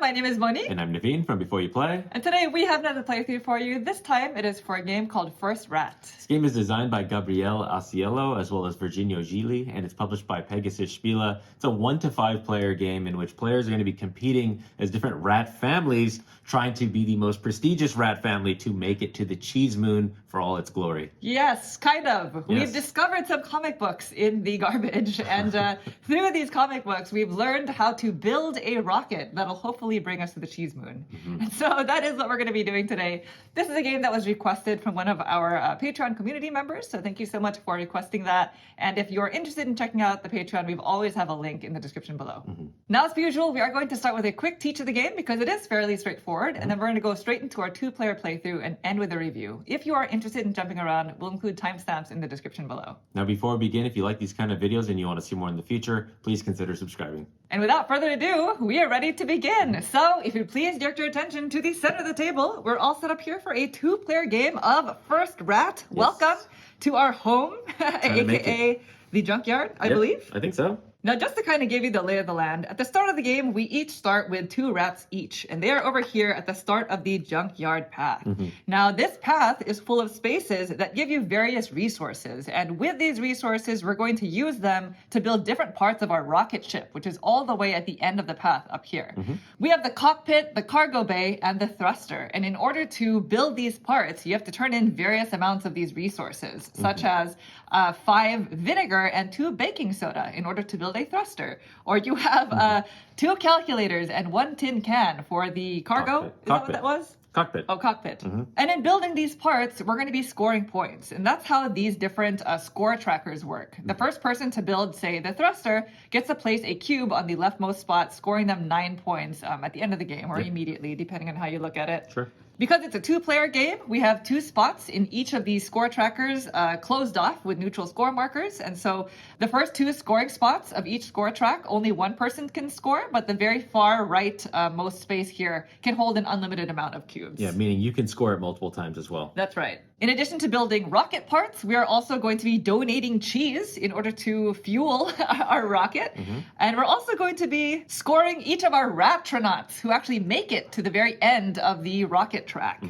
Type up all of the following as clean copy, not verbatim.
my name is Monique. And I'm Naveen from Before You Play. And today we have another playthrough for you. This time it is for a game called First Rat. This game is designed by Gabriele Ausiello as well as Virginio Gigli, and it's published by Pegasus Spiele. It's a 1 to 5 player game in which players are going to be competing as different rat families, trying to be the most prestigious rat family to make it to the cheese moon for all its glory. Yes, kind of. Yes. We've discovered some comic books in the garbage, and through these comic books, we've learned how to build a rocket that'll hopefully bring us to the cheese moon. And so that is what we're going to be doing today. This is a game that was requested from one of our Patreon community members, so thank you so much for requesting that. And if you're interested in checking out the Patreon, we always have a link in the description below. Now, as per usual, we are going to start with a quick teach of the game because it is fairly straightforward, and then we're going to go straight into our 2-player playthrough and end with a review. If you are interested in jumping around, we'll include timestamps in the description below. Now, before we begin, if you like these kind of videos and you want to see more in the future, please consider subscribing. And without further ado, we are ready to begin. So, if you please direct your attention to the center of the table, we're all set up here for a 2-player game of First Rat. Yes. Welcome to our home, aka the junkyard, I believe. I think so. Now, just to kind of give you the lay of the land, at the start of the game, we each start with 2 rats each, and they are over here at the start of the junkyard path. Now, this path is full of spaces that give you various resources, and with these resources, we're going to use them to build different parts of our rocket ship, which is all the way at the end of the path up here. We have the cockpit, the cargo bay, and the thruster, and in order to build these parts, you have to turn in various amounts of these resources, such as 5 vinegar and 2 baking soda in order to build a thruster, or you have 2 calculators and 1 tin can for the cargo. Is that what that was? Cockpit. Oh, cockpit. And in building these parts, we're going to be scoring points. And that's how these different score trackers work. The first person to build, say, the thruster gets to place a cube on the leftmost spot, scoring them 9 points at the end of the game, or immediately, depending on how you look at it. Sure. Because it's a 2-player game, we have 2 spots in each of these score trackers closed off with neutral score markers. And so the first 2 scoring spots of each score track, only 1 person can score, but the very far right most space here can hold an unlimited amount of cubes. Yeah, meaning you can score it multiple times as well. That's right. In addition to building rocket parts, we are also going to be donating cheese in order to fuel our rocket. And we're also going to be scoring each of our ratronauts who actually make it to the very end of the rocket track.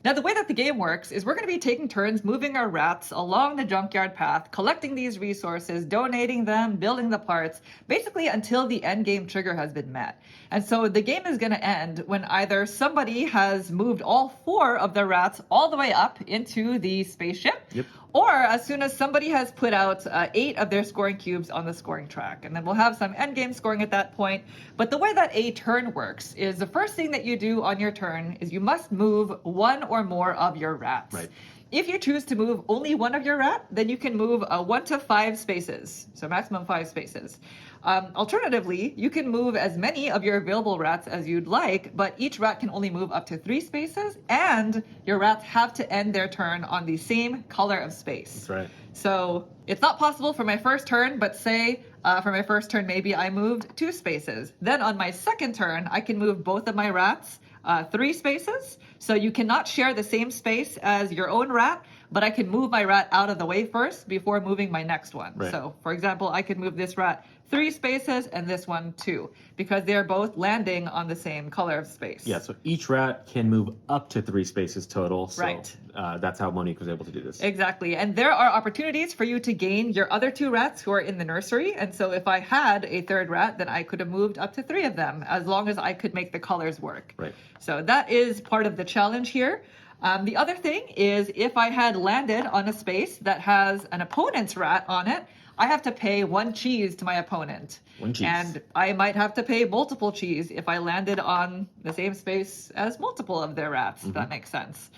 Now, the way that the game works is we're going to be taking turns moving our rats along the junkyard path, collecting these resources, donating them, building the parts, basically until the end game trigger has been met. And so the game is going to end when either somebody has moved all 4 of the rats all the way up into the spaceship, or as soon as somebody has put out 8 of their scoring cubes on the scoring track. And then we'll have some endgame scoring at that point. But the way that a turn works is the first thing that you do on your turn is you must move 1 or more of your rats. Right. If you choose to move only 1 of your rat, then you can move 1 to 5 spaces, so maximum 5 spaces. Alternatively, you can move as many of your available rats as you'd like, but each rat can only move up to 3 spaces, and your rats have to end their turn on the same color of space. That's right. So it's not possible for my first turn, but say for my first turn, maybe I moved 2 spaces. Then on my second turn, I can move both of my rats 3 spaces. So you cannot share the same space as your own rat, but I can move my rat out of the way first before moving my next one. Right. So for example, I could move this rat 3 spaces and this one 2 because they're both landing on the same color of space. Yeah, so each rat can move up to 3 spaces total. So, right. That's how Monique was able to do this. Exactly. And there are opportunities for you to gain your other 2 rats who are in the nursery. And so if I had a 3rd rat, then I could have moved up to 3 of them as long as I could make the colors work. Right. So that is part of the challenge here. The other thing is if I had landed on a space that has an opponent's rat on it, I have to pay 1 cheese to my opponent. 1 cheese. And I might have to pay multiple cheese if I landed on the same space as multiple of their rats. If that makes sense.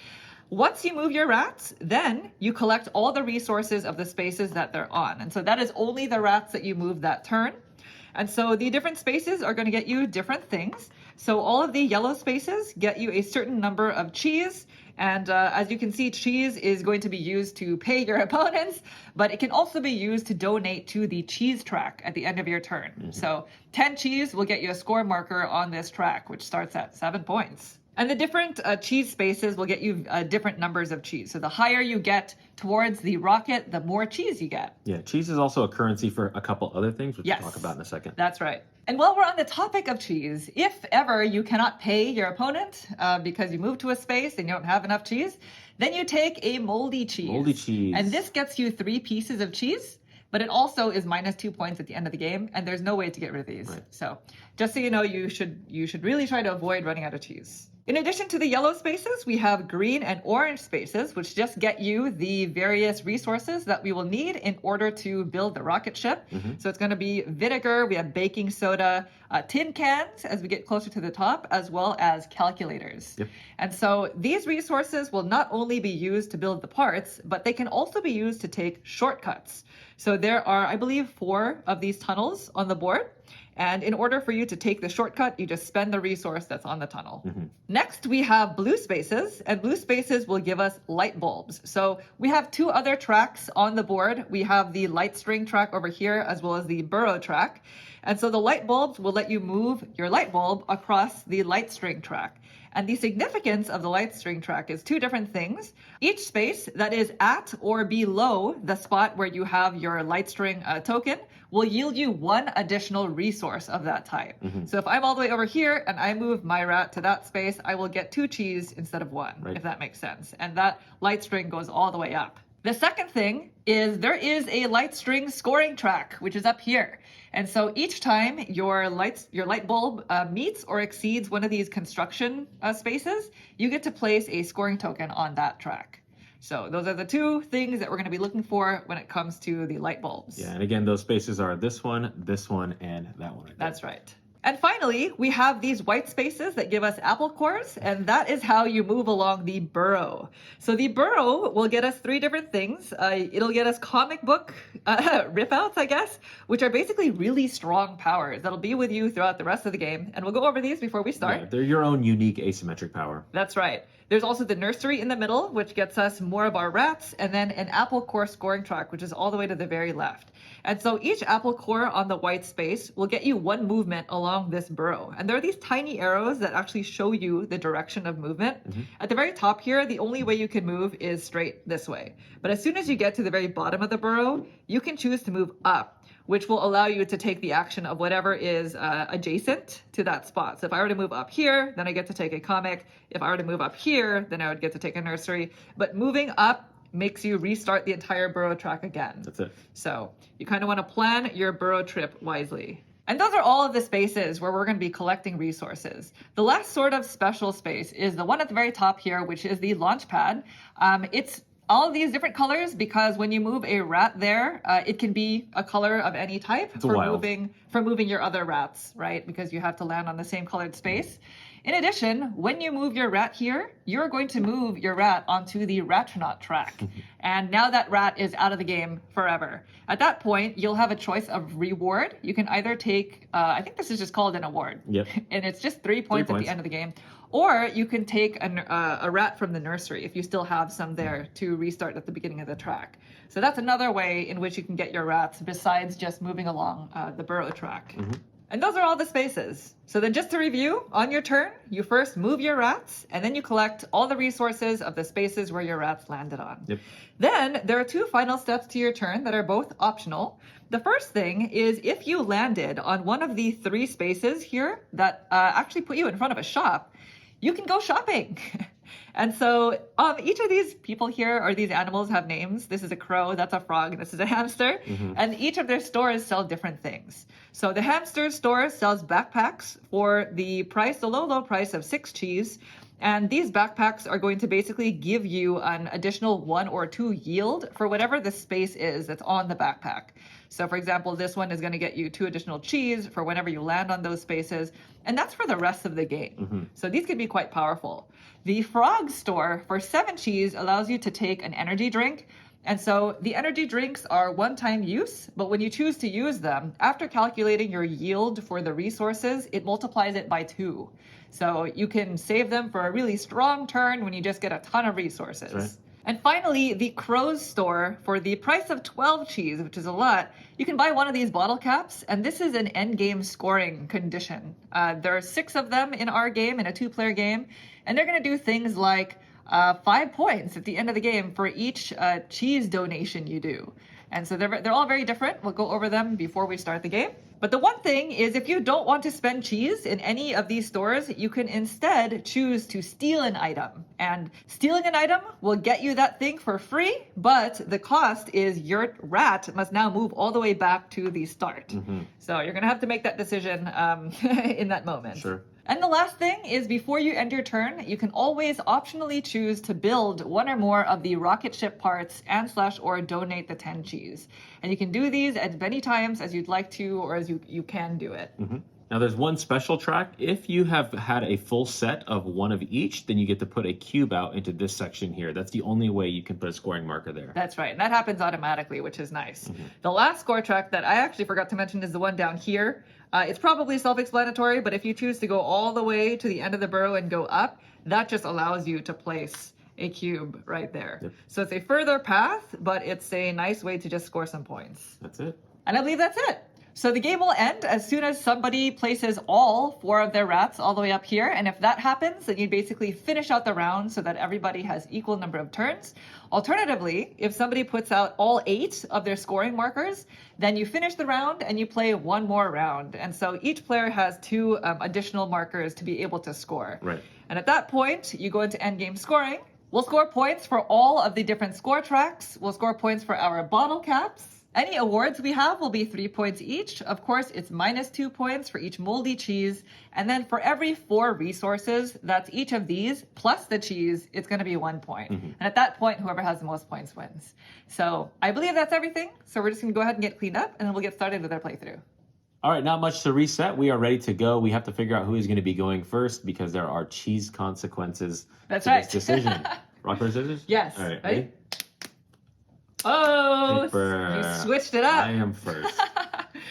Once you move your rats, then you collect all the resources of the spaces that they're on. And so that is only the rats that you move that turn. And so the different spaces are going to get you different things. So all of the yellow spaces get you a certain number of cheese. And as you can see, cheese is going to be used to pay your opponents, but it can also be used to donate to the cheese track at the end of your turn. So 10 cheese will get you a score marker on this track, which starts at 7 points. And the different cheese spaces will get you different numbers of cheese. So the higher you get towards the rocket, the more cheese you get. Yeah, cheese is also a currency for a couple other things, which Yes, we'll talk about in a second. That's right. And while we're on the topic of cheese, if ever you cannot pay your opponent because you moved to a space and you don't have enough cheese, then you take a moldy cheese. Moldy cheese. And this gets you 3 pieces of cheese, but it also is minus 2 points at the end of the game, and there's no way to get rid of these. Right. So just so you know, you should really try to avoid running out of cheese. In addition to the yellow spaces, we have green and orange spaces, which just get you the various resources that we will need in order to build the rocket ship. So it's going to be vinegar, we have baking soda, tin cans as we get closer to the top, as well as calculators. Yep. And so these resources will not only be used to build the parts, but they can also be used to take shortcuts. So there are, I believe, 4 of these tunnels on the board. And in order for you to take the shortcut, you just spend the resource that's on the tunnel. Next, we have blue spaces, and blue spaces will give us light bulbs. So we have 2 other tracks on the board. We have the light string track over here, as well as the burrow track. And so the light bulbs will let you move your light bulb across the light string track. And the significance of the light string track is 2 different things. Each space that is at or below the spot where you have your light string token will yield you 1 additional resource of that type. So if I'm all the way over here and I move my rat to that space, I will get 2 cheese instead of 1, Right. if that makes sense. And that light string goes all the way up. The second thing is there is a light string scoring track, which is up here. And so each time your light bulb meets or exceeds one of these construction spaces, you get to place a scoring token on that track. So those are the 2 things that we're going to be looking for when it comes to the light bulbs. Yeah, and again, those spaces are this one, and that one. Right there. That's right. And finally, we have these white spaces that give us apple cores, and that is how you move along the burrow. So the burrow will get us 3 different things. It'll get us comic book rip-outs, I guess, which are basically really strong powers that'll be with you throughout the rest of the game. And we'll go over these before we start. Yeah, they're your own unique asymmetric power. That's right. There's also the nursery in the middle, which gets us more of our rats, and then an apple core scoring track, which is all the way to the very left. And so each apple core on the white space will get you 1 movement along this burrow. And there are these tiny arrows that actually show you the direction of movement. At the very top here, the only way you can move is straight this way. But as soon as you get to the very bottom of the burrow, you can choose to move up, which will allow you to take the action of whatever is adjacent to that spot. So if I were to move up here, then I get to take a comic. If I were to move up here, then I would get to take a nursery. But moving up makes you restart the entire burrow track again. That's it. So you kind of want to plan your burrow trip wisely. And those are all of the spaces where we're going to be collecting resources. The last sort of special space is the one at the very top here, which is the launch pad. It's all of these different colors because when you move a rat there, it can be a color of any type for moving your other rats, right? Because you have to land on the same colored space. In addition, when you move your rat here, you're going to move your rat onto the Ratronaut track. And now that rat is out of the game forever. At that point, you'll have a choice of reward. You can either take, I think this is just called an award. Yep. And it's just 3 points at the end of the game. Or you can take a rat from the nursery if you still have some there to restart at the beginning of the track. So that's another way in which you can get your rats besides just moving along the burrow track. And those are all the spaces. So then just to review, on your turn, you first move your rats, and then you collect all the resources of the spaces where your rats landed on. Yep. Then there are 2 final steps to your turn that are both optional. The first thing is if you landed on one of the 3 spaces here that actually put you in front of a shop, you can go shopping. And so each of these people here or these animals have names. This is a crow, that's a frog, and this is a hamster. And each of their stores sell different things. So the hamster store sells backpacks for the low price of 6 cheese. And these backpacks are going to basically give you an additional 1 or 2 yield for whatever the space is that's on the backpack. So for example, this one is going to get you 2 additional cheese for whenever you land on those spaces. And that's for the rest of the game. So these can be quite powerful. The frog store for 7 cheese allows you to take an energy drink. And so the energy drinks are one-time use, but when you choose to use them, after calculating your yield for the resources, it multiplies it by 2. So you can save them for a really strong turn when you just get a ton of resources. Right. And finally, the Crow's store, for the price of 12 cheese, which is a lot, you can buy one of these bottle caps, and this is an endgame scoring condition. There are 6 of them in our game, in a 2-player game, and they're going to do things like 5 points at the end of the game for each cheese donation you do. And so they're all very different. We'll go over them before we start the game. But the one thing is, if you don't want to spend cheese in any of these stores, you can instead choose to steal an item. And stealing an item will get you that thing for free, but the cost is your rat must now move all the way back to the start. So you're going to have to make that decision in that moment. Sure. And the last thing is, before you end your turn, you can always optionally choose to build one or more of the rocket ship parts and/or donate the 10 cheese. And you can do these as many times as you'd like to, or as you can do it. Now there's one special track. If you have had a full set of one of each, then you get to put a cube out into this section here. That's the only way you can put a scoring marker there. That's right. And that happens automatically, which is nice. The last score track that I actually forgot to mention is the one down here. It's probably self-explanatory, but if you choose to go all the way to the end of the burrow and go up, that just allows you to place a cube right there. Yep. So it's a further path, but it's a nice way to just score some points. That's it. And I believe that's it. So the game will end as soon as somebody places all 4 of their rats all the way up here. And if that happens, then you basically finish out the round so that everybody has equal number of turns. Alternatively, if somebody puts out all 8 of their scoring markers, then you finish the round and you play one more round. And so each player has 2 additional markers to be able to score. Right. And at that point, you go into endgame scoring. We'll score points for all of the different score tracks. We'll score points for our bottle caps. Any awards we have will be 3 points each. Of course, it's -2 points for each moldy cheese. And then for every 4 resources, that's each of these, plus the cheese, it's going to be 1 point. And at that point, whoever has the most points wins. So I believe that's everything. So we're just going to go ahead and get cleaned up, and then we'll get started with our playthrough. All right, not much to reset. We are ready to go. We have to figure out who is going to be going first because there are cheese consequences That's to right. this decision. Rock, paper, scissors? Yes. All right, Ready? ready? Oh, Paper. you switched it up. I am first.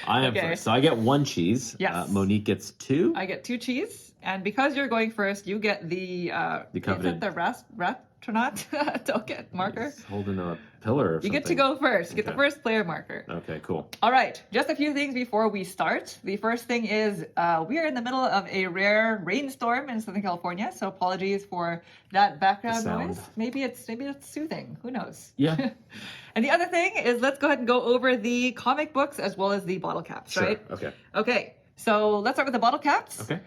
I am Okay. first. So I get 1 cheese. Yes. Monique gets 2. I get 2 cheese. And because you're going first, you get the coveted- is it the rastronaut token marker? He's holding a pillar or You something. get to go first. You get the Okay. first player marker. Okay, cool. All right, just a few things before we start. The first thing is we are in the middle of a rare rainstorm in Southern California, so apologies for that background The sound. noise. Maybe it's soothing. Who knows? Yeah. And the other thing is, let's go ahead and go over the comic books as well as the bottle caps, Sure. right? Okay. Okay, so let's start with the bottle caps. Okay.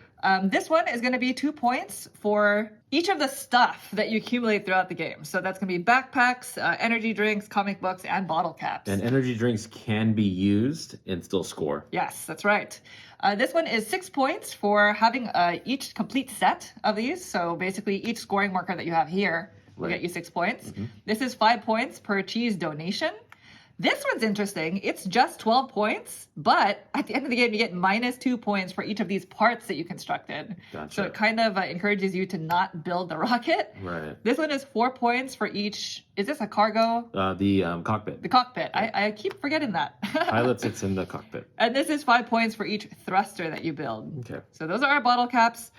This one is going to be 2 points for each of the stuff that you accumulate throughout the game. So that's going to be backpacks, energy drinks, comic books, and bottle caps. And energy drinks can be used and still score. Yes, that's right. This one is 6 points for having each complete set of these. So basically, each scoring marker that you have here will Right. get you 6 points. This is 5 points per cheese donation. This one's interesting. It's just 12 points, but at the end of the game, you get -2 points for each of these parts that you constructed. Gotcha. So it kind of encourages you to not build the rocket. Right. This one is 4 points for each. Is this a cargo? The cockpit. The cockpit. I keep forgetting that. Pilot sits in the cockpit. And this is 5 points for each thruster that you build. Okay. So those are our bottle caps.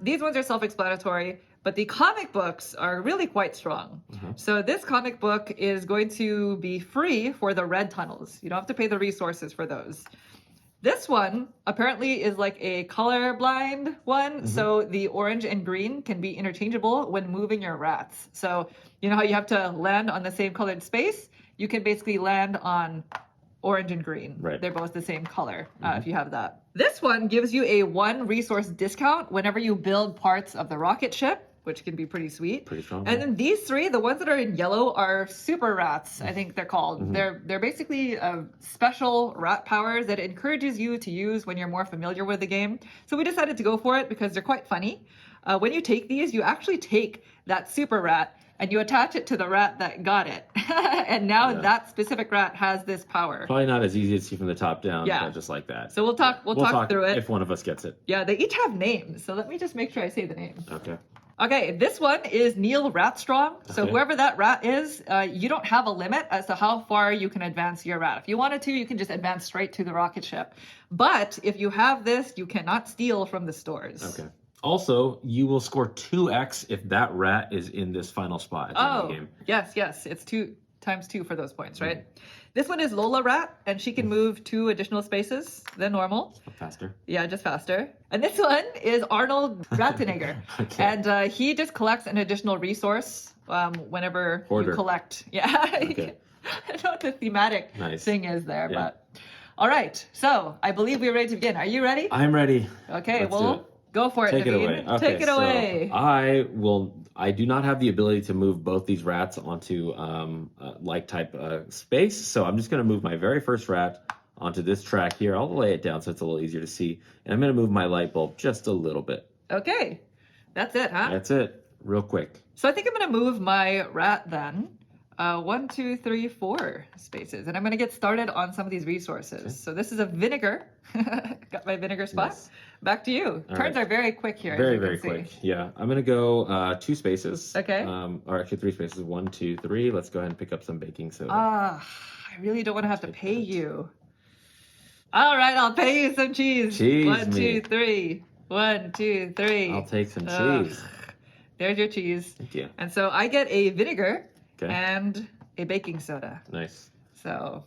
These ones are self-explanatory, but the comic books are really quite strong. So this comic book is going to be free for the red tunnels. You don't have to pay the resources for those. This one apparently is like a colorblind one. So the orange and green can be interchangeable when moving your rats. So you know how you have to land on the same colored space? You can basically land on orange and green. Right. They're both the same color if you have that. This one gives you a 1 resource discount whenever you build parts of the rocket ship, which can be pretty sweet. Pretty strong. And then these 3, the ones that are in yellow, are super rats, I think they're called. They're basically special rat powers that it encourages you to use when you're more familiar with the game. So we decided to go for it because they're quite funny. When you take these, you actually take that super rat and you attach it to the rat that got it. And now that specific rat has this power. Probably not as easy to see from the top down, Yeah. but just like that. So we'll talk through it. If one of us gets it. Yeah, they each have names. So let me just make sure I say the name. Okay. Okay, this one is Neil Ratstrong. So Okay. whoever that rat is, you don't have a limit as to how far you can advance your rat. If you wanted to, you can just advance straight to the rocket ship. But if you have this, you cannot steal from the stores. Okay. Also, you will score 2x if that rat is in this final spot at the end of the game. Yes. It's 2 times 2 for those points, right? This one is Lola Rat, and she can move 2 additional spaces than normal. Faster. Yeah, just faster. And this one is Arnold Ratzenegger. Okay. And he just collects an additional resource whenever you collect. Yeah. Okay. I don't know what the thematic thing is there, Yeah. but... All right, so I believe we're ready to begin. Are you ready? I'm ready. Okay, Let's do well, it. go for it, Take it Naveen. away. Okay, Take it so away. I do not have the ability to move both these rats onto like type space, so I'm just going to move my very first rat onto this track here. I'll lay it down so it's a little easier to see, and I'm going to move my light bulb just a little bit. Okay, that's it, huh? That's it, real quick. So I think I'm going to move my rat then. 1, 2, 3, 4 spaces, and I'm going to get started on some of these resources. Okay. So this is a vinegar. Got my vinegar spot. Yes. Back to you. Turns are very quick here. Very quick. Yeah, I'm going to go 2 spaces. Okay. Or actually 3 spaces. 1, 2, 3. Let's go ahead and pick up some baking soda. I really don't want to have to pay you. All right, I'll pay you some cheese. Cheese. 1, 2, 3. 1, 2, 3. I'll take some cheese. There's your cheese. Thank you. And so I get a vinegar. Okay. And a baking soda. Nice. So,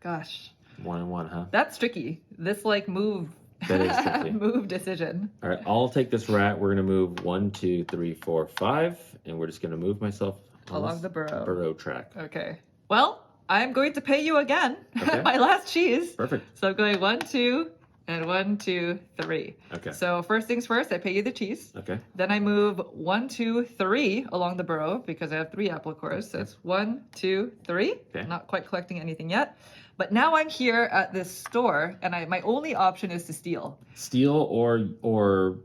gosh. 1 and 1, huh? That's tricky. This move. That is tricky. Move decision. All right, I'll take this rat. We're gonna move 1, 2, 3, 4, 5, and we're just gonna move myself along the burrow track. Okay. Well, I'm going to pay you again. Okay. My last cheese. Perfect. So I'm going 1, 2, and 1, 2, 3. Okay. So first things first, I pay you the cheese. Okay. Then I move 1, 2, 3 along the burrow because I have 3 apple cores. So it's 1, 2, 3. Okay. I'm not quite collecting anything yet. But now I'm here at this store, and my only option is to steal. Steal or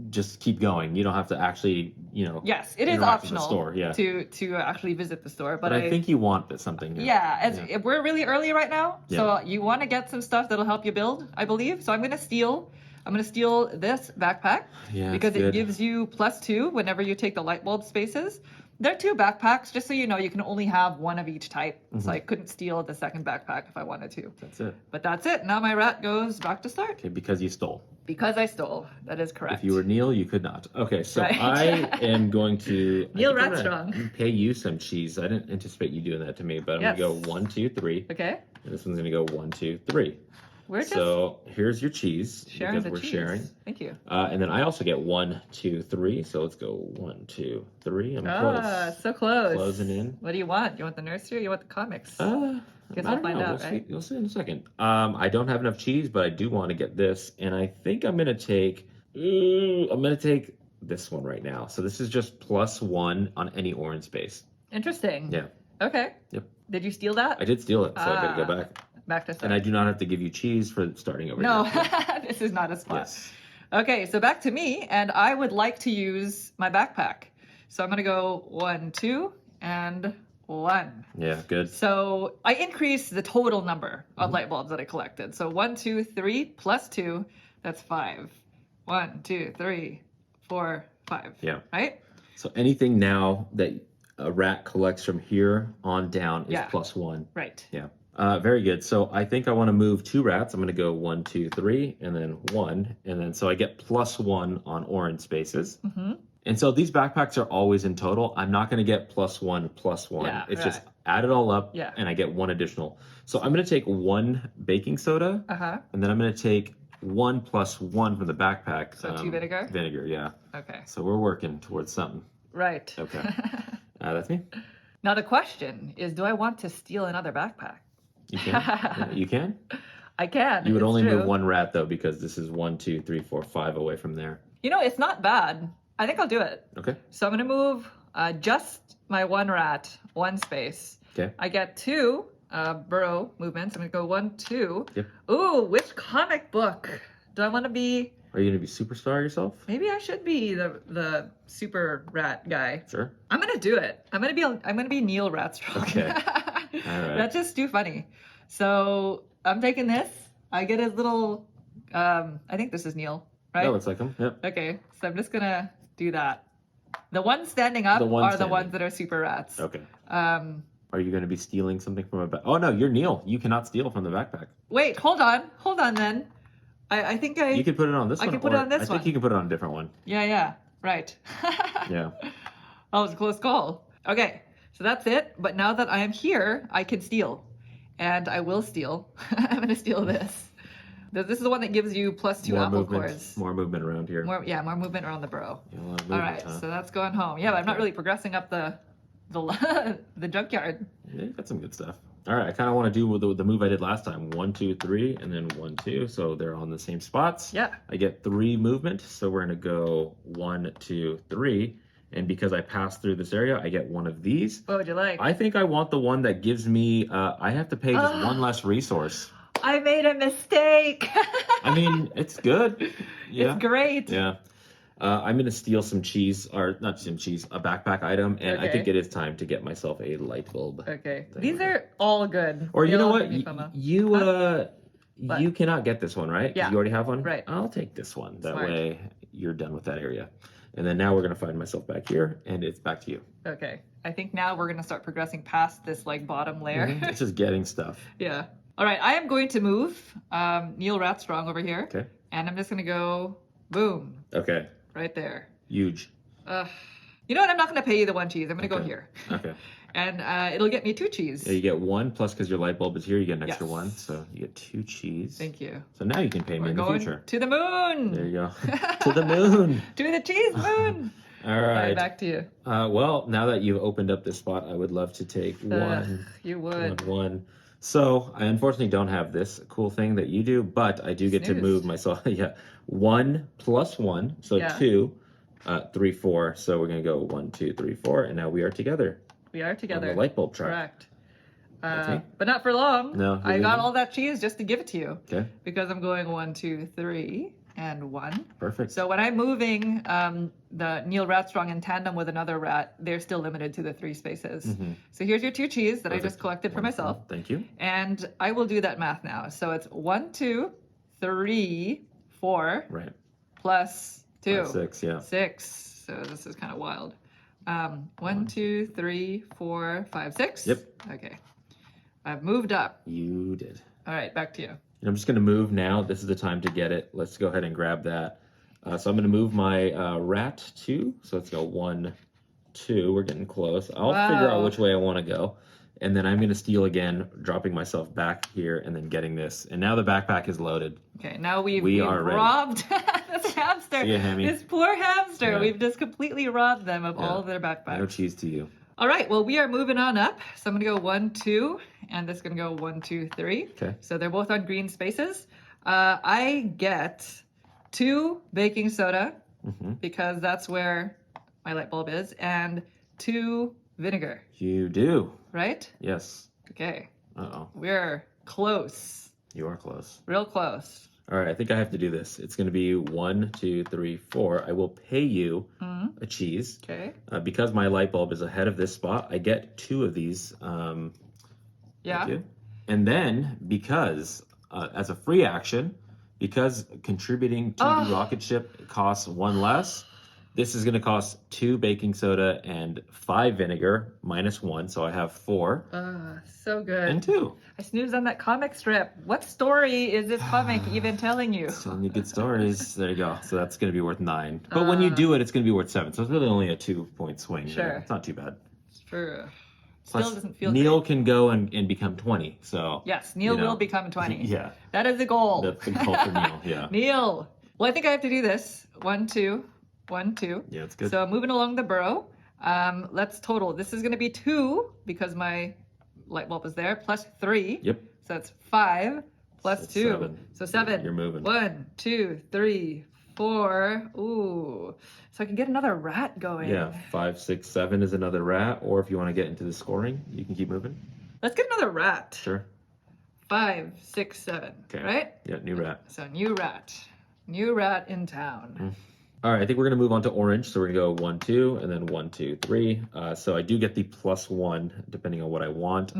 just keep going. You don't have to actually, Yes, it is optional the store. Yeah. to actually visit the store. But I think you want something. Yeah, we're really early right now, so you want to get some stuff that'll help you build, I believe. So I'm going to steal this backpack because it gives you +2 whenever you take the light bulb spaces. They're 2 backpacks, just so you know, you can only have 1 of each type. So I couldn't steal the second backpack if I wanted to. That's it. But that's it. Now my rat goes back to start. Okay, because you stole. Because I stole. That is correct. If you were Neil, you could not. Okay, so Right. I am going to... Neil Ratstrong. Pay you some cheese. I didn't anticipate you doing that to me, but I'm going to go 1, 2, 3. Okay. And this one's going to go 1, 2, 3. So here's your cheese sharing because we're sharing. Thank you. And then I also get 1, 2, 3. So let's go 1, 2, 3. I'm close. So close. Closing in. What do you want? You want the nursery or you want the comics? Guess I'll find out, right? You'll see in a second. I don't have enough cheese, but I do want to get this, and I think I'm gonna take. I'm gonna take this one right now. So this is just +1 on any orange space. Interesting. Yeah. Okay. Yep. Did you steal that? I did steal it, so I gotta go back. Back to start. And I do not have to give you cheese for starting over No, here. this is not a spot. Yes. Okay, so back to me, and I would like to use my backpack. So I'm gonna go 1, 2, and 1. Yeah, good. So I increased the total number of light bulbs that I collected. So 1, 2, 3 +2, that's 5. 1, 2, 3, 4, 5. Yeah. Right? So anything now that a rat collects from here on down is +1. Right. Yeah. Very good. So I think I want to move 2 rats. I'm going to go 1, 2, 3, and then 1. And then so I get +1 on orange spaces. Mm-hmm. And so these backpacks are always in total. I'm not going to get +1, +1. Yeah, it's just add it all up, and I get 1 additional. So I'm going to take 1 baking soda, and then I'm going to take 1 + 1 from the backpack. So 2 vinegar? Vinegar, yeah. Okay. So we're working towards something. Right. Okay. That's me. Now the question is, do I want to steal another backpack? You can. Yeah, you can? I can. You would only move 1 rat, though, because this is 1, 2, 3, 4, 5 away from there. It's not bad. I think I'll do it. Okay. So I'm going to move just my 1 rat, 1 space. Okay. I get 2 burrow movements. I'm going to go 1, 2. Yep. Ooh, which comic book do I want to be? Are you going to be superstar yourself? Maybe I should be the super rat guy. Sure. I'm going to do it. I'm going to be Neil Ratstrong. Okay. All right. That's just too funny. So I'm taking this. I get his little, I think this is Neil, right? That looks like him. Yep. Okay. So I'm just going to do that. The ones standing up are the ones that are super rats. Okay. Are you going to be stealing something from a backpack? Oh, no, you're Neil. You cannot steal from the backpack. Wait, hold on. Hold on then. I think You could put it on this I one. can put it or on this I think one. you can put it on a different one. Yeah, right. Yeah. That was a close call. Okay, so that's it. But now that I am here, I can steal. And I will steal. I'm going to steal this. This is the one that gives you +2 More apple movement. cores. More movement around here. More movement around the burrow. Yeah, a lot of All movement, right, huh? so that's going home. Yeah, but I'm not really progressing up the the junkyard. Yeah, you got some good stuff. All right, I kind of want to do the move I did last time. 1, 2, 3, and then 1, 2. So they're on the same spots. Yeah. I get 3 movement, so we're gonna go 1, 2, 3. And because I passed through this area, I get one of these. What would you like? I think I want the one that gives me. I have to pay just one less resource. I made a mistake. I mean, it's good. Yeah. It's great. Yeah. I'm going to steal some cheese, or not some cheese, a backpack item, and I Okay. think it is time to get myself a light bulb. Okay. These are all good. Or They you know all what? give me FOMO. You you cannot get this one, right? 'Cause Yeah. You already have one? Right. I'll take this one. That Smart. way you're done with that area. And then now we're going to find myself back here, and it's back to you. Okay. I think now we're going to start progressing past this like bottom layer. It's just getting stuff. Yeah. All right. I am going to move Neil Ratstrong over here. Okay. And I'm just going to go boom Okay. right there. Huge. You know what? I'm not going to pay you the 1 cheese. I'm going to go Okay. here. Okay. And it'll get me 2 cheese. Yeah, you get 1 plus because your light bulb is here. You get an extra Yes. 1, so you get 2 cheese. Thank you. So now you can pay me We're in the going future. to the moon. There you go. To the moon. To the cheese moon. All All right, right. back to you. Well, now that you've opened up this spot, I would love to take one. You would. One. So I unfortunately don't have this cool thing that you do, but I do get to Snooze. move myself. Yeah. 1 plus 1, so Yeah. 2, 3, 4. So we're gonna go 1, 2, 3, 4, and now we are together. We are On together. the light bulb track. Correct. That's me. But not for long. No, I you're got leaving? all that cheese just to give it to you Okay. because I'm going 1, 2, 3, and 1. Perfect. So when I'm moving the Neil Ratstrong in tandem with another rat, they're still limited to the 3 spaces. So here's your 2 cheese that I just Perfect. collected for Wonderful. myself. Thank you. And I will do that math now. So it's 1, 2, 3, 4 Right. plus 2. 5, 6. Yeah. 6. So this is kind of wild. 1, 2, 3, 4, 5, 6. Yep. Okay. I've moved up. You did. All right, back to you. And I'm just going to move now. This is the time to get it. Let's go ahead and grab that. So I'm going to move my rat 2. So let's go 1, 2. We're getting close. I'll figure out Wow. which way I want to go. And then I'm going to steal again, dropping myself back here and then getting this. And now the backpack is loaded. Okay, now we've are ready. robbed this hamster. See ya, Hammy. This poor hamster. Yeah. We've just completely robbed them of Yeah. all of their backpacks. No cheese to you. All right, well, we are moving on up. So I'm going to go 1, 2, and this is going to go 1, 2, 3. Okay. So they're both on green spaces. I get 2 baking soda because that's where my light bulb is, and 2 vinegar, You do. right? Yes. Okay, Uh-oh. we're close, You are close. real close. All right, I think I have to do this. It's going to be 1, 2, 3, 4. I will pay you a cheese. Okay. Because my light bulb is ahead of this spot, I get 2 of these. Yeah. Thank you. And then, because as a free action, because contributing to the rocket ship costs 1 less, this is going to cost 2 baking soda and 5 vinegar minus 1. So I have 4 So good. and 2. I snoozed on that comic strip. What story is this comic even telling you? So many good stories. There you go. So that's going to be worth 9. But when you do it, it's going to be worth 7. So it's really only a 2-point swing. Sure. There. It's not too bad. Still Plus, doesn't feel Neil great. can go and become 20. So Yes, Neil you know. will become 20. Yeah. That is the goal. That's the goal for Neil. Yeah. Neil. Well, I think I have to do this. 1, 2, 1, 2. Yeah, it's good. So I'm moving along the burrow. Let's total. This is going to be 2 because my light bulb is there, plus 3. Yep. So that's 5 plus That's 2. 7. So 7. You're moving. 1, 2, 3, 4. Ooh. So I can get another rat going. Yeah, 5, 6, 7 is another rat. Or if you want to get into the scoring, you can keep moving. Let's get another rat. Sure. 5, 6, 7. Okay. Right? Yeah, new rat. So new rat. New rat in town. All right, I think we're going to move on to orange. So we're going to go 1, 2, and then 1, 2, 3. So I do get the plus 1 depending on what I want.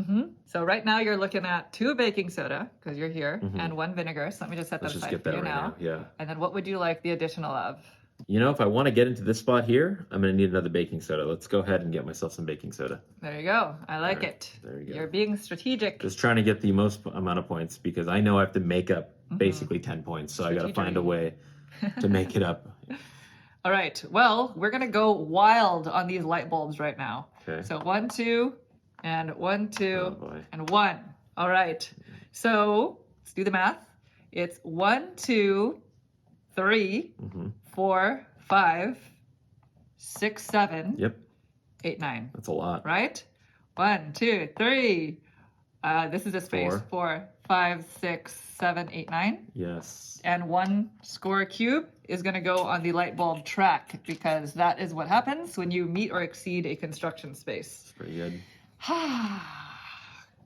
So right now you're looking at 2 baking soda because you're here and 1 vinegar. So let me just set that Let's just aside get for that you right now. Yeah. And then what would you like the additional of? You know, if I want to get into this spot here, I'm going to need another baking soda. Let's go ahead and get myself some baking soda. There you go. I like Right, it. there you go. You're being strategic. Just trying to get the most amount of points because I know I have to make up basically 10 points. So I got to find a way to make it up. All right. Well, we're going to go wild on these light bulbs right now. Okay. So 1, 2, and 1, 2, Oh, boy. and 1. All right. So let's do the math. It's 1, 2, 3, 4, 5, 6, 7, Yep. 8, 9. That's a lot. Right? 1, 2, 3. This is a space. 4, 5, 6, 7, 8, 9. Yes. And 1 score cube is going to go on the light bulb track because that is what happens when you meet or exceed a construction space. That's pretty good.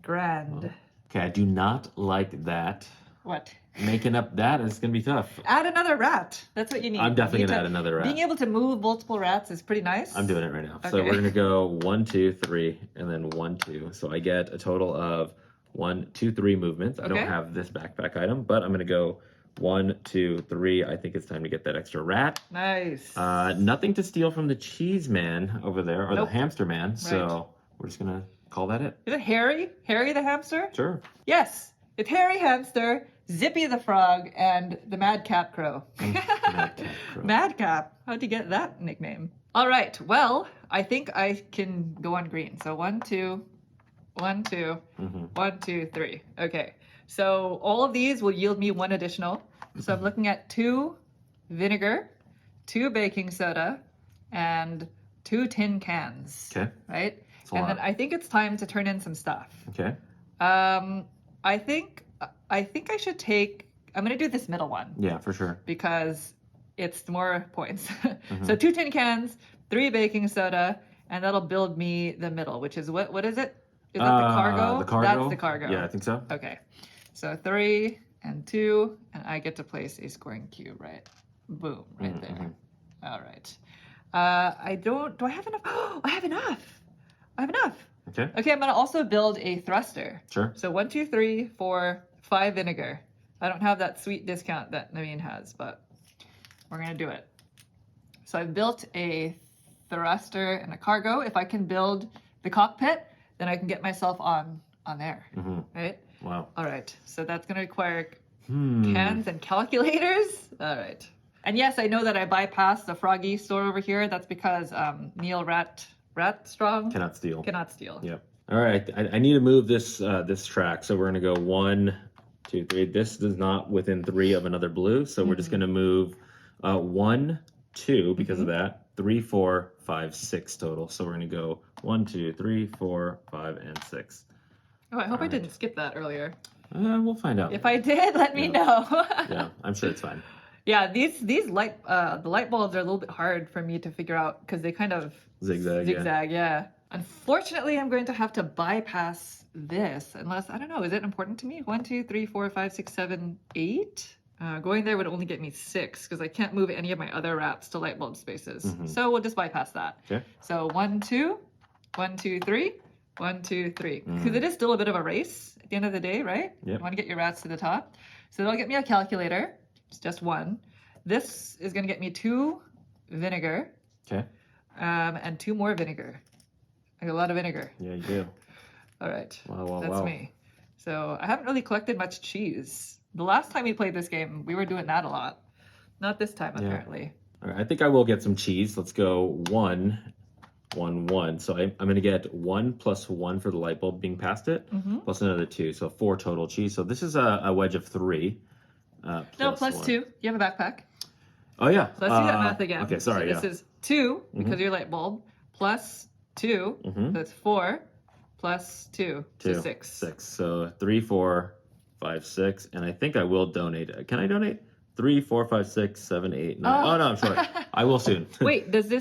Grand. Okay, I do not like that. What? Making up that is going to be tough. Add another rat. That's what you need. I'm definitely You going need to add another rat. Being able to move multiple rats is pretty nice. I'm doing it right now. So Okay. we're going to go 1, 2, 3, and then 1, 2. So I get a total of 1, 2, 3 movements. I don't Okay. have this backpack item, but I'm going to go 1, 2, 3. I think it's time to get that extra rat. Nice. Nothing to steal from the cheese man over there, or Nope. the hamster man. So Right. we're just going to call that it. Is it Harry? Harry the hamster? Sure. Yes. It's Harry Hamster, Zippy the Frog, and the Madcap Crow. Madcap Crow. Madcap. How'd you get that nickname? All right. Well, I think I can go on green. So 1, 2, 1, 2, 1, 2, 3. Okay. So all of these will yield me 1 additional. So I'm looking at 2 vinegar, 2 baking soda, and 2 tin cans. Okay. Right? That's a And lot. then I think it's time to turn in some stuff. Okay. I think I should take. I'm gonna do this middle one Yeah, for sure. because it's more points. So 2 tin cans, 3 baking soda, and that'll build me the middle, which is what is it? Is that the cargo? The cargo? That's the cargo. Yeah, I think so. Okay. So 3 and 2, and I get to place a scoring cube, right? Boom, right there. All right. Do I have enough? Oh, I have enough. I have enough. Okay. Okay, I'm gonna also build a thruster. Sure. So 1, 2, 3, 4, 5 vinegar. I don't have that sweet discount that Naveen has, but we're gonna do it. So I've built a thruster and a cargo. If I can build the cockpit, then I can get myself on there, right? Wow. All right, so that's gonna require cans and calculators. All right. And yes, I know that I bypassed the Froggy store over here. That's because Neil Ratstrong Cannot steal. cannot steal. Yep. All right. I need to move this this track. So we're gonna go 1, 2, 3. This is not within 3 of another blue. So we're just gonna move 1, 2 because of that. 3, 4, 5, 6 total. So we're gonna go 1, 2, 3, 4, 5, and 6. Oh, I hope I didn't skip that earlier. We'll find out. If I did, let me know. Yeah, I'm sure it's fine. Yeah, these light the light bulbs are a little bit hard for me to figure out because they kind of Zigzag. Yeah. Unfortunately, I'm going to have to bypass this unless I don't know. Is it important to me? 1, 2, 3, 4, 5, 6, 7, 8. Going there would only get me 6 because I can't move any of my other rats to light bulb spaces. So we'll just bypass that. Okay. So 1, 2, 1, 2, 3, 1, 2, 3. Because it is still a bit of a race at the end of the day, right? Yep. You want to get your rats to the top. So that'll get me a calculator. It's just 1. This is going to get me 2 vinegar. Okay. And 2 more vinegar. I got a lot of vinegar. Yeah, you do. All right. Wow. That's me. So I haven't really collected much cheese. The last time we played this game, we were doing that a lot. Not this time, apparently. All right. I think I will get some cheese. Let's go 1, 1, 1. So I'm going to get 1 plus 1 for the light bulb being past it, plus another 2. So 4 total cheese. So this is a wedge of 3. Plus 1. 2. You have a backpack. Oh, yeah. So let's do that math again. Okay, sorry. So this is 2 because of your light bulb, plus 2. That's 4, plus 2. So 6. 6. So 3, 4, 5, 6. And I think I will donate. Can I donate? 3, 4, 5, 6, 7, 8, 9. Oh, no, I'm sorry. I will soon. Wait, does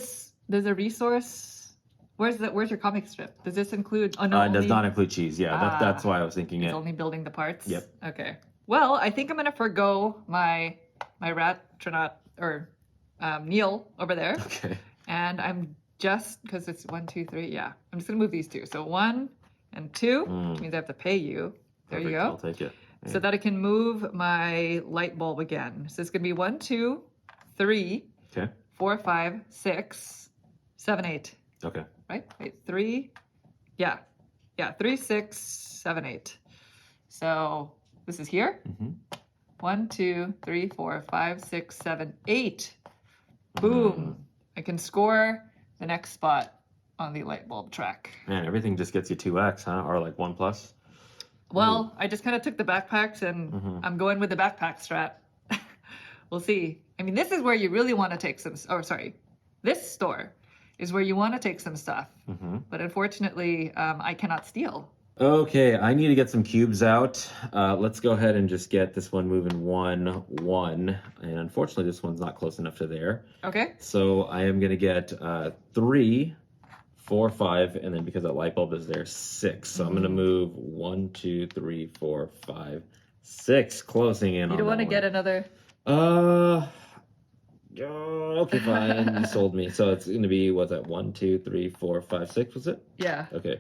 a resource? Where's your comic strip? Does this include? Oh no, It does not include cheese. Yeah, that's why I was thinking It's it. only building the parts. Yep. Okay. Well, I think I'm gonna forgo my Rattronaut or Neil over there. Okay. And I'm just because it's 1, 2, 3. Yeah, I'm just gonna move these 2. So 1 and 2, which means I have to pay you. There you Perfect. go. I'll take it. Yeah. So that I can move my light bulb again. So it's gonna be 1, 2, 3, Okay. 4, 5, 6, 7, 8. Okay. Right? Wait, 3. Yeah. 3, 6, 7, 8. So this is here. 1, 2, 3, 4, 5, 6, 7, 8. Boom. I can score the next spot on the light bulb track. Man, everything just gets you 2x, huh? Or like 1 plus? Well, I just kind of took the backpacks and I'm going with the backpack strat. We'll see. I mean, this is where you really want to take some, this store is where you want to take some stuff. But unfortunately, I cannot steal. Okay, I need to get some cubes out. Let's go ahead and just get this one moving 1, 1. And unfortunately, this one's not close enough to there. Okay. So I am going to get 3, 4, 5, and then because that light bulb is there, 6. So I'm going to move 1, 2, 3, 4, 5, 6, closing in on that. You don't want to get another... Okay, fine. You sold me. So it's going to be, what's that? 1, 2, 3, 4, 5, 6, was it? Yeah. Okay.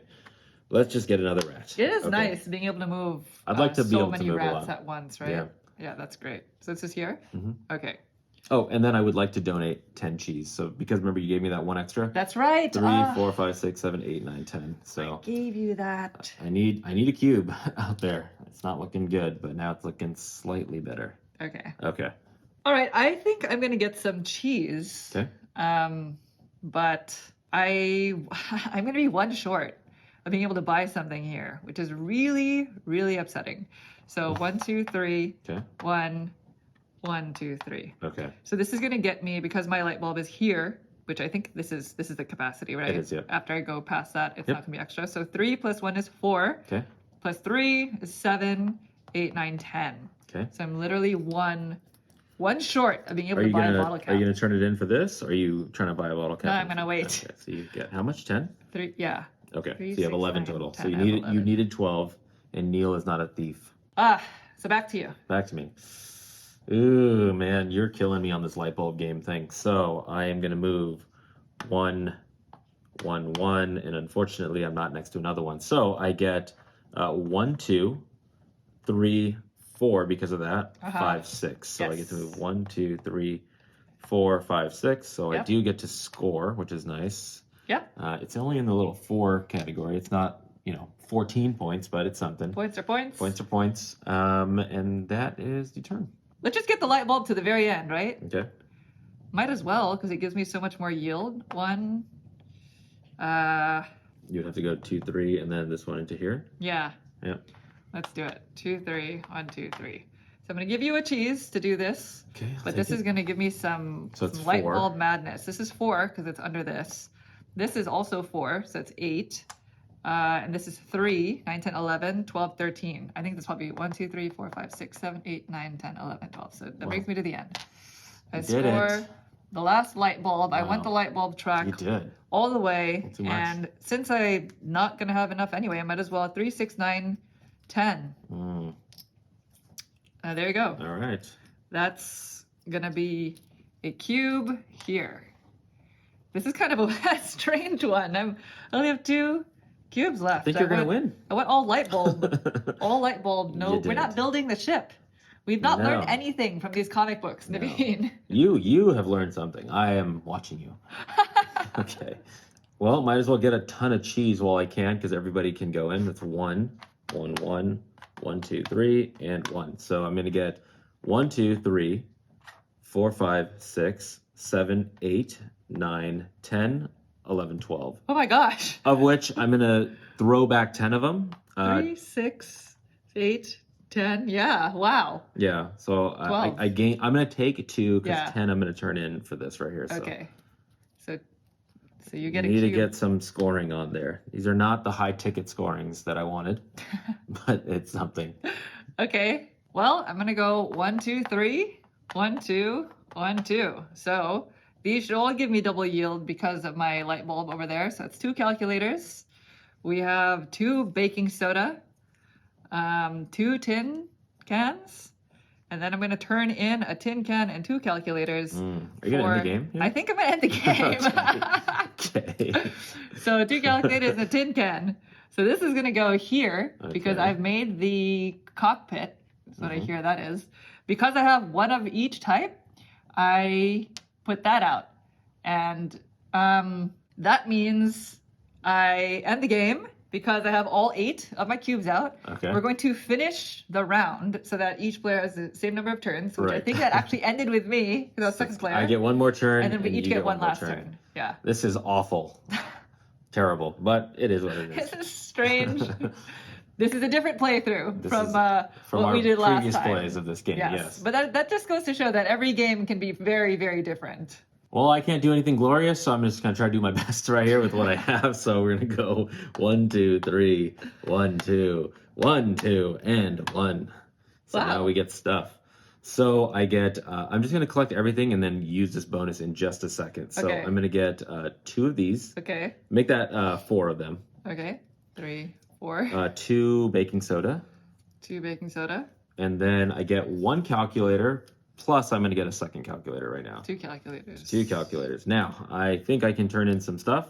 Let's just get another rat. It is nice being able to move I'd like to be so able to many move a rats lot. at once, right? Yeah. Yeah, that's great. So this is here? Okay. Oh, and then I would like to donate 10 cheese. So because remember you gave me that 1 extra? That's right. 3, 4, 5, 6, 7, 8, 9, 10. So I gave you that. I need a cube out there. It's not looking good, but now it's looking slightly better. Okay. Okay. All right. I think I'm going to get some cheese. Okay. But I'm going to be 1 short of being able to buy something here, which is really, really upsetting. So 1, 2, 3. Okay. 1, 1, 2, 3. Okay. So this is going to get me, because my light bulb is here, which I think this is the capacity, right? It is, yeah. After I go past that, it's not going to be extra. So 3 plus 1 is 4. Okay. Plus 3 is 7, 8, 9, 10. Okay. So I'm literally one short of being able to buy a bottle cap. Are you gonna turn it in for this, or are you trying to buy a bottle cap? No, I'm gonna wait. Okay, so you get how much? 10? 3, yeah. Okay. 3, so you have 6, 11 9, total. 10, So I have you 11. needed 12, and Neil is not a thief. So back to you. Back to me. Ooh, man, you're killing me on this light bulb game thing. So I am gonna move 1, 1, 1, and unfortunately I'm not next to another one. So I get 1, 2, 3, 4 because of that. 5, 6. So I get to move 1, 2, 3, 4, 5, 6. So I do get to score, which is nice. Yep. It's only in the little 4 category. It's not, 14 points, but it's something. Points are points. Points are points. And that is the turn. Let's just get the light bulb to the very end, right? Okay. Might as well, because it gives me so much more yield. 1. You'd have to go 2, 3, and then this one into here. Yeah. Yeah. Let's do it. 2, 3. 1, 2, 3. So I'm going to give you a cheese to do this. Okay. But this is going to give me some light bulb madness. This is 4 because it's under this. This is also 4, so it's 8. And this is 3, 9, 10, 11, 12, 13. I think this will be 1, 2, 3, 4, 5, 6, 7, 8, 9, 10, 11, 12. So that brings me to the end. I score the last light bulb. I went the light bulb track all the way. And since I'm not going to have enough anyway, I might as well 3, 6, 9, 10. There you go. All right. That's going to be a cube here. This is kind of a strange one. I only have 2 cubes left. I think you're going to win. I went all light bulb. All light bulb. No, we're not building the ship. We've not learned anything from these comic books, Naveen. You have learned something. I am watching you. Okay. Well, might as well get a ton of cheese while I can, because everybody can go in. That's 1, 1, 1, 1, 2, 3, and 1. So I'm going to get 1, 2, 3, 4, 5, 6, 7, 8, 9, 10, 11, 12. Oh my gosh. Of which I'm going to throw back 10 of them. 3, 6, 8, 10. Yeah. Wow. Yeah. So I gain. I'm going to take 2 because 10 I'm going to turn in for this right here. So. Okay. So you get a need cube. to get some scoring on there. These are not the high ticket scorings that I wanted, but it's something. Okay. Well, I'm going to go 1, 2, 3, 1, 2, 1, 2. So these should all give me double yield because of my light bulb over there. So that's 2 calculators. We have 2 baking soda, 2 tin cans, and then I'm going to turn in a tin can and 2 calculators. Are you going to end the game? Yeah. I think I'm going to end the game. Okay. So 2 calculators and a tin can. So this is going to go here because I've made the cockpit. That's what I hear that is. Because I have 1 of each type, I put that out. And that means I end the game because I have all 8 of my cubes out. Okay. We're going to finish the round so that each player has the same number of turns, which I Right. think that actually ended with me because I was second player. I get one more turn. And then we each you get one more last turn. Yeah. This is awful. Terrible, but it is what it is. This is strange. This is a different playthrough from what our we did last previous time. plays of this game, yes. But that just goes to show that every game can be very, very different. Well, I can't do anything glorious, so I'm just going to try to do my best right here with what I have. So we're going to go 1, 2, 3, 1, 2, 1, 2, and 1. So now we get stuff. So I get, I'm just going to collect everything and then use this bonus in just a second. So I'm going to get 2 of these. Okay. Make that 4 of them. Okay. 3, 4. 2 baking soda. 2 baking soda. And then I get 1 calculator. Plus, I'm going to get a second calculator right now. 2 calculators. 2 calculators. Now, I think I can turn in some stuff.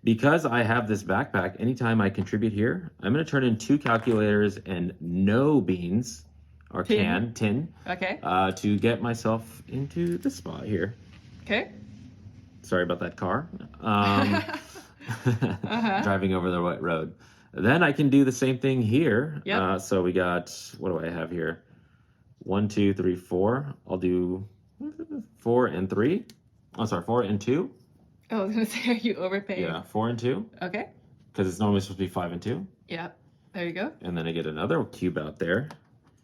Because I have this backpack, anytime I contribute here, I'm going to turn in 2 calculators and no beans, or tin, Okay. to get myself into this spot here. Okay. Sorry about that car. Driving over the right road. Then I can do the same thing here. Yep. So we got, what do I have here? 1, 2, 3, 4. I'll do 4 and 3. Oh, sorry, 4 and 2. Oh, I was going to say, are you overpaying? Yeah, 4 and 2. Okay. Because it's normally supposed to be 5 and 2. Yeah. There you go. And then I get another cube out there.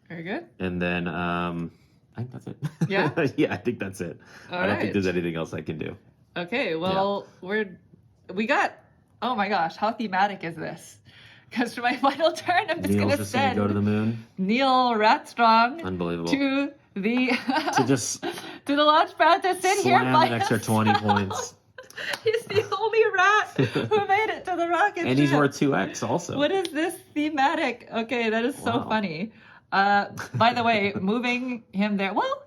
Very good. And then, I think that's it. Yeah? Yeah, I think that's it. I don't think there's anything else I can do. Okay, well, we got, oh my gosh, how thematic is this? Because for my final turn, I'm just going to send go to the moon. Neil Ratstrong Unbelievable. to the to the launch pad to sit here slam by an extra himself. 20 points. He's the only rat who made it to the rocket And he's ship. worth 2x also. What is this thematic? Okay, that is so Wow. funny. By the way, moving him there. Well,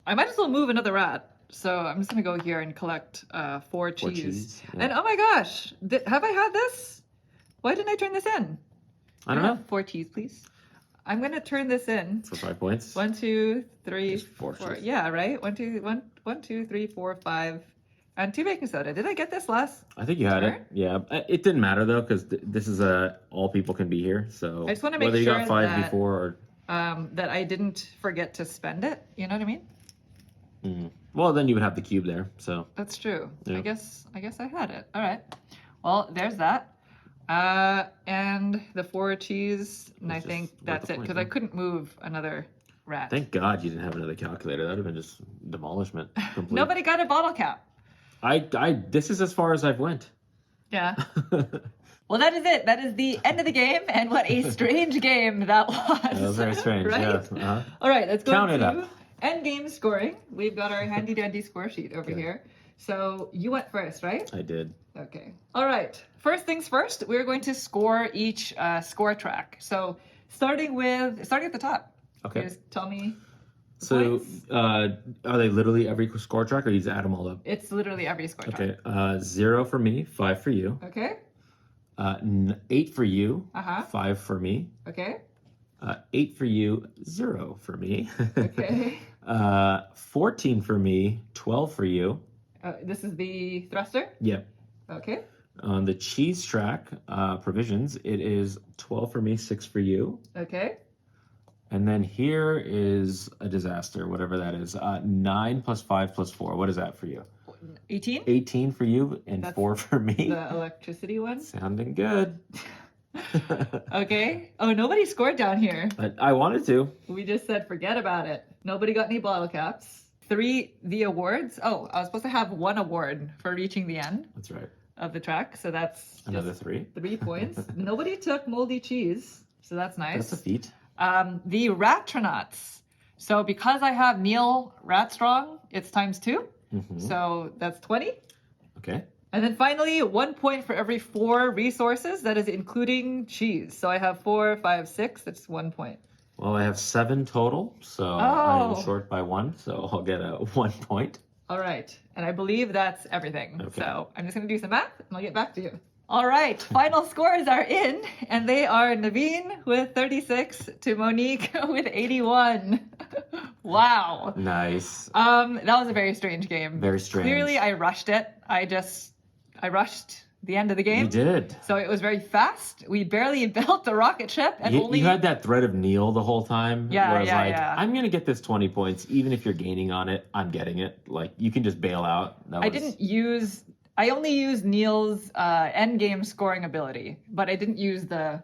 I might as well move another rat. So I'm just gonna go here and collect 4 cheese. Yeah. And oh my gosh, have I had this? Why didn't I turn this in? I don't know. 4 cheese, please. I'm gonna turn this in. For 5 points. 1, 2, 3, Just 4 4. cheese. Yeah, right. 1, 2, 3, 4, 5, and 2 baking soda. Did I get this last? I think you had Sure. it. Yeah, it didn't matter though because this is all people can be here. So I just wanna make whether you sure got 5 that- before or That I didn't forget to spend it. You know what I mean? well, then you would have the cube there. So That's true. Yeah. I guess I had it. All right. Well, there's that. And the 4 cheese, and I It's think just worth that's the it point, because huh? I couldn't move another rat. thank God you didn't have another calculator. That would have been just demolishment. Complete. Nobody got a bottle cap. This is as far as I've went. Yeah. Well, that is it. That is the end of the game, and what a strange game that was. That was very strange. Right? Yes. Uh-huh. All right, let's go Count it to up. end game scoring. We've got our handy dandy score sheet over Okay. here. So you went first, right? I did. Okay. All right. First things first, we're going to score each score track. So starting at the top. Okay. Just tell me. the So, points. are they literally every score track, or you just add them all up? It's literally every score track. Okay. 0 for me, 5 for you. Okay. 8 for you, Uh-huh. 5 for me. Okay. 8 for you, 0 for me. Okay. 14 for me, 12 for you. This is the thruster. Yep. Okay. On the cheese track, provisions, it is 12 for me, 6 for you. Okay. And then here is a disaster, whatever that is. 9 plus 5 plus 4. What is that for you? 18. 18 for you and That's 4 for me. The electricity one. Sounding good. Okay. Oh, nobody scored down here. But I wanted to. We just said forget about it. Nobody got any bottle caps. 3, the awards. Oh, I was supposed to have 1 award for reaching the end That's right. of the track. So that's Another just 3. 3 points. Nobody took moldy cheese. So that's nice. That's a feat. The Ratronauts. So because I have Neil Ratstrong, it's times 2. Mhm. So that's 20. Okay. And then finally, 1 point for every 4 resources. That is including cheese. So I have 4, 5, 6. That's 1 point. Well, I have 7 total, so I am Oh. short by 1, so I'll get a 1 point. All right. And I believe that's everything. Okay. So I'm just going to do some math and I'll get back to you. All right. Final scores are in, and they are Naveen with 36 to Monique with 81. Wow. Nice. That was a very strange game. Very strange. Clearly, I rushed it. I rushed the end of the game. You did. So it was very fast. We barely built the rocket ship, and You had that thread of Neil the whole time. Yeah, where I was yeah, like, yeah. I'm gonna get this 20 points, even if you're gaining on it. I'm getting it. Like you can just bail out. I only used Neil's end game scoring ability, but I didn't use the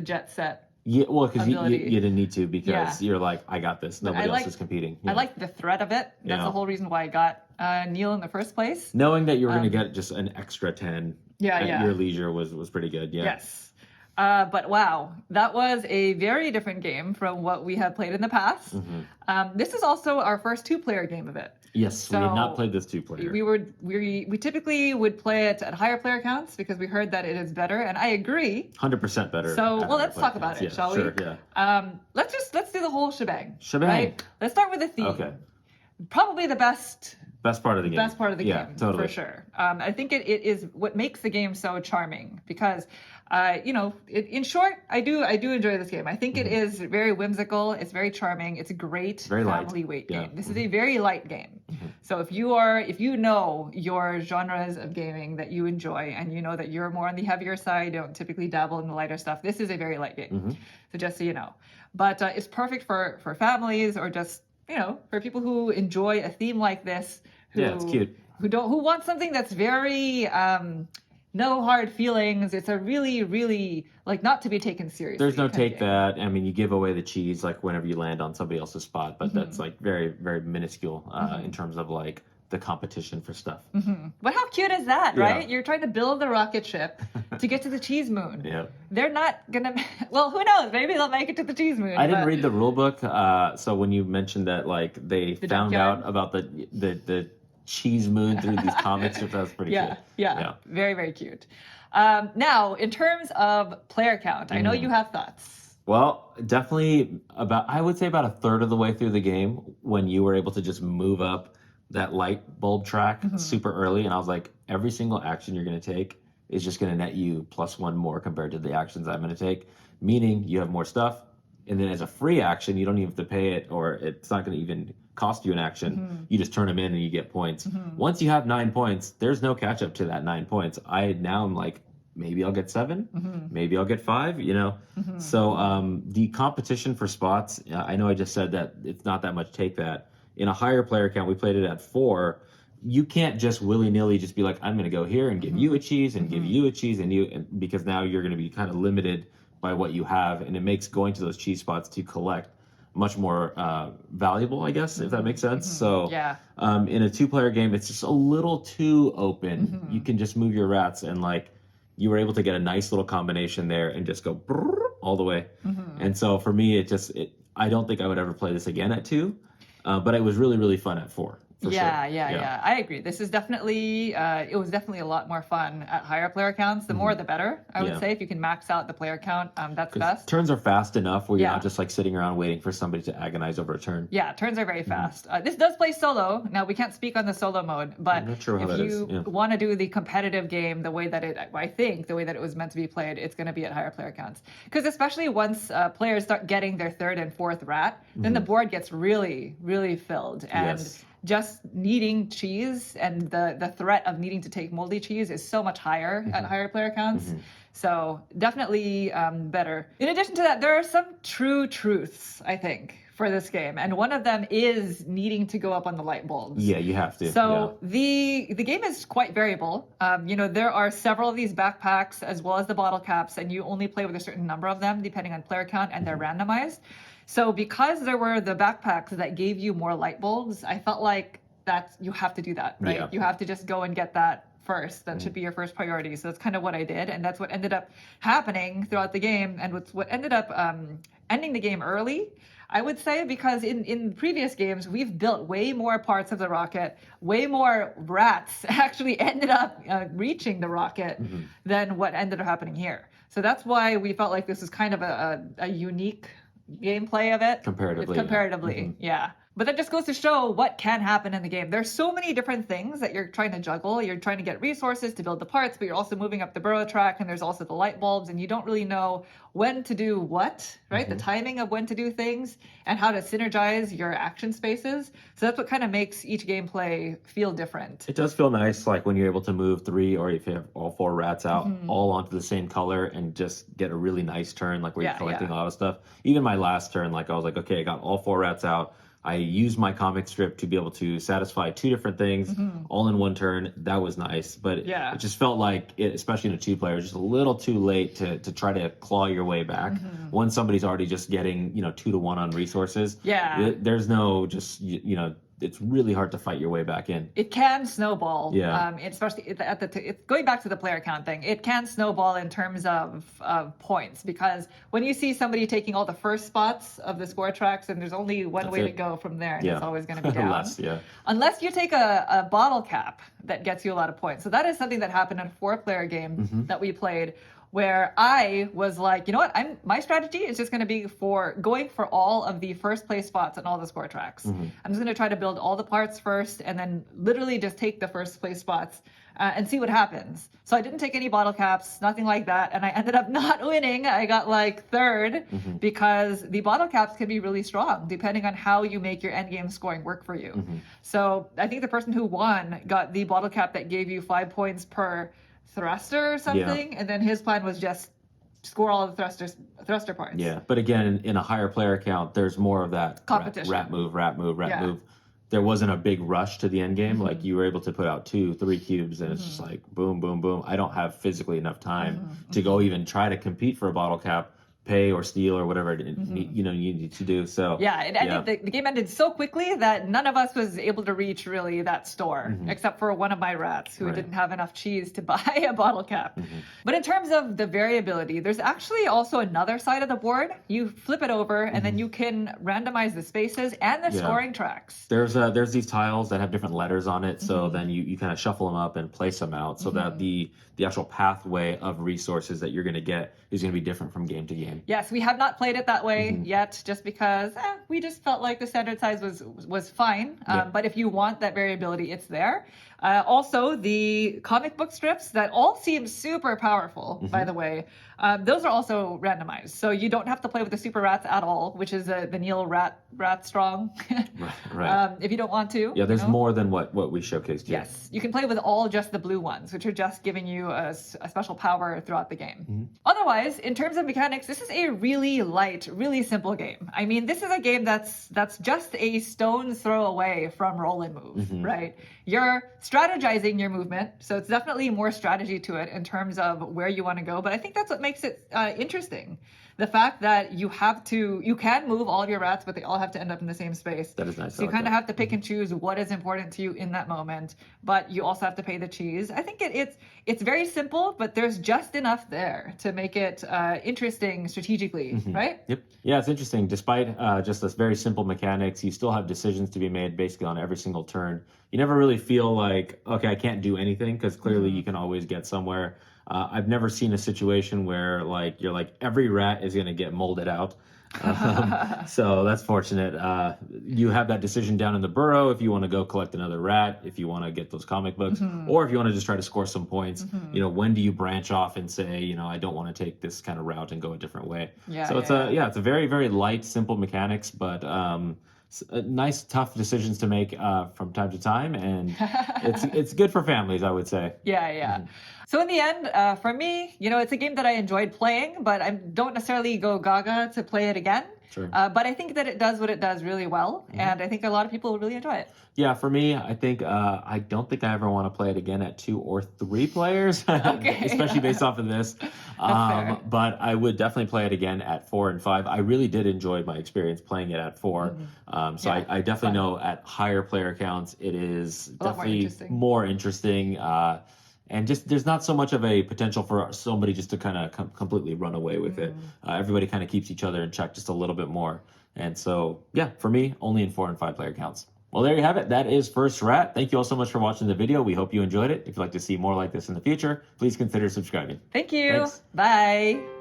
jet set. Yeah, well, because you ability. didn't need to because Yeah. you're like, I got this. Nobody else is competing. I liked the threat of it. That's the whole reason why I got Neil in the first place. Knowing that you were going to get just an extra 10 at your leisure was pretty good. Yeah. Yes. But wow, that was a very different game from what we have played in the past. This is also our first 2-player game of it. Yes, we have not played this 2-player. We typically would play it at higher player counts because we heard that it is better, and I agree. 100% better. So let's talk about it, shall we? Sure, yeah. Let's do the whole shebang. Shebang. Right? Let's start with the theme. Okay. Probably the best part of the game. Best part of the yeah, game, totally. for sure. I think it is what makes the game so charming because, in short, I do enjoy this game. I think it is very whimsical. It's very charming. It's a great family weight game. This is a very light game. So if you know your genres of gaming that you enjoy and you know that you're more on the heavier side, don't typically dabble in the lighter stuff, this is a very light game. So just so you know. But it's perfect for families or just, for people who enjoy a theme like this. It's cute. Who want something that's very no hard feelings. It's a really, really not to be taken seriously. There's no take that. I mean, you give away the cheese like whenever you land on somebody else's spot, but that's like very, very minuscule in terms of like the competition for stuff. But how cute is that, right? You're trying to build the rocket ship to get to the cheese moon. Yeah. They're not gonna. Well, who knows? Maybe they'll make it to the cheese moon. I didn't read the rule book, so when you mentioned that they found junkyard? out about the cheese moon through these comics, that was pretty cute. Yeah. Very, very cute. Now, in terms of player count, I know you have thoughts. Well, definitely I would say about a third of the way through the game when you were able to just move up that light bulb track super early. And I was like, every single action you're going to take is just going to net you +1 more compared to the actions I'm going to take, meaning you have more stuff. And then as a free action, you don't even have to pay it, or it's not going to even cost you an action. You just turn them in and you get points. Once you have 9 points, there's no catch up to that 9 points. Now I'm like, maybe I'll get 7, maybe I'll get 5, So the competition for spots, I know I just said that it's not that much take that. In a higher player count, we played it at 4. You can't just willy-nilly just be like, I'm going to go here and give you a cheese and give you a cheese because now you're going to be kind of limited by what you have, and it makes going to those cheese spots to collect much more valuable, I guess, if that makes sense. So in a 2-player game, it's just a little too open. You can just move your rats, and you were able to get a nice little combination there and just go all the way. And so for me, I don't think I would ever play this again at 2, but it was really, really fun at 4. Yeah. I agree. This is definitely, it was definitely a lot more fun at higher player counts. The more, the better, I would say. If you can max out the player count, that's best. Turns are fast enough where you're not just sitting around waiting for somebody to agonize over a turn. Yeah, turns are very fast. This does play solo. Now, we can't speak on the solo mode, but I'm not sure how if that you want to do the competitive game the way that it was meant to be played, it's going to be at higher player counts. Because especially once players start getting their 3rd and 4th rat, then the board gets really, really filled. And just needing cheese and the threat of needing to take moldy cheese is so much higher at higher player counts. So definitely better. In addition to that, there are some true truths, I think, for this game. And one of them is needing to go up on the light bulbs. Yeah, you have to. So the game is quite variable. There are several of these backpacks as well as the bottle caps, and you only play with a certain number of them depending on player count, and they're randomized. So because there were the backpacks that gave you more light bulbs, I felt like you have to do that, right? Yeah. You have to just go and get that first. That should be your first priority. So that's kind of what I did. And that's what ended up happening throughout the game. And what ended up ending the game early, I would say, because in previous games, we've built way more parts of the rocket, way more rats actually ended up reaching the rocket than what ended up happening here. So that's why we felt like this is kind of a unique gameplay of it. Comparatively. Yeah. But that just goes to show what can happen in the game. There's so many different things that you're trying to juggle. You're trying to get resources to build the parts, but you're also moving up the burrow track, and there's also the light bulbs, and you don't really know when to do what, right? The timing of when to do things and how to synergize your action spaces. So that's what kind of makes each gameplay feel different. It does feel nice, like when you're able to move 3 or if you have all 4 rats out all onto the same color and just get a really nice turn, like where you're collecting a lot of stuff. Even my last turn, like I was like, okay, I got all 4 rats out. I used my comic strip to be able to satisfy 2 different things all in one turn. That was nice, but it just felt like, especially in a 2-player, just a little too late to try to claw your way back. When somebody's already just getting 2-to-1 on resources, there's no just it's really hard to fight your way back in. It can snowball, especially it's going back to the player count thing. It can snowball in terms of points, because when you see somebody taking all the first spots of the score tracks, and there's only one way to go from there, and it's always going to be down. Unless you take a bottle cap that gets you a lot of points. So that is something that happened in a 4-player game that we played, where I was like, you know what, my strategy is just going to be for going for all of the first place spots on all the score tracks. I'm just going to try to build all the parts first, and then literally just take the first place spots and see what happens. So I didn't take any bottle caps, nothing like that, and I ended up not winning. I got like 3rd because the bottle caps can be really strong depending on how you make your endgame scoring work for you. So I think the person who won got the bottle cap that gave you 5 points per thruster or something, and then his plan was just score all of the thruster parts. Yeah, but again, in a higher player count, there's more of that competition. Rat move. There wasn't a big rush to the end game. Like you were able to put out 2, 3 cubes, and it's just like boom, boom, boom. I don't have physically enough time to go even try to compete for a bottle cap, pay or steal or whatever you need to do. So the game ended so quickly that none of us was able to reach really that store, except for one of my rats who didn't have enough cheese to buy a bottle cap. But in terms of the variability, there's actually also another side of the board. You flip it over, and then you can randomize the spaces and the scoring tracks. There's these tiles that have different letters on it, so then you kind of shuffle them up and place them out so that the actual pathway of resources that you're going to get is going to be different from game to game. Yes, we have not played it that way yet, just because we just felt like the standard size was fine. But if you want that variability, it's there. Also, the comic book strips that all seem super powerful, by the way, those are also randomized. So you don't have to play with the super rats at all, which is the Neil rat strong. If you don't want to. Yeah, there's more than what we showcased here. Yes, you can play with all just the blue ones, which are just giving you a special power throughout the game. Otherwise, in terms of mechanics, this is a really light, really simple game. I mean, this is a game that's just a stone's throw away from roll and move, right? You're strategizing your movement, so it's definitely more strategy to it in terms of where you want to go. But I think that's what makes it interesting. The fact that you can move all of your rats, but they all have to end up in the same space. That is nice. So you kind of have to pick and choose what is important to you in that moment, but you also have to pay the cheese. I think it's very simple, but there's just enough there to make it interesting strategically, right? Yep. Yeah, it's interesting. Despite just this very simple mechanics, you still have decisions to be made basically on every single turn. You never really feel like, okay, I can't do anything, because clearly you can always get somewhere. I've never seen a situation where you're like every rat is going to get molded out. So that's fortunate. You have that decision down in the burrow if you want to go collect another rat, if you want to get those comic books, or if you want to just try to score some points. When do you branch off and say, I don't want to take this kind of route and go a different way. It's a very, very light, simple mechanics, but nice, tough decisions to make from time to time, and it's good for families, I would say. So in the end, for me, it's a game that I enjoyed playing, but I don't necessarily go gaga to play it again. Sure. But I think that it does what it does really well, and I think a lot of people will really enjoy it. Yeah, for me, I think I don't think I ever want to play it again at 2 or 3 players, especially based off of this. But I would definitely play it again at 4 and 5. I really did enjoy my experience playing it at 4. I definitely know at higher player counts, it is definitely more interesting. And just there's not so much of a potential for somebody just to kind of completely run away with it. Everybody kind of keeps each other in check just a little bit more. And so, yeah, for me, only in 4 and 5 player counts. Well, there you have it. That is First Rat. Thank you all so much for watching the video. We hope you enjoyed it. If you'd like to see more like this in the future, please consider subscribing. Thank you. Thanks. Bye.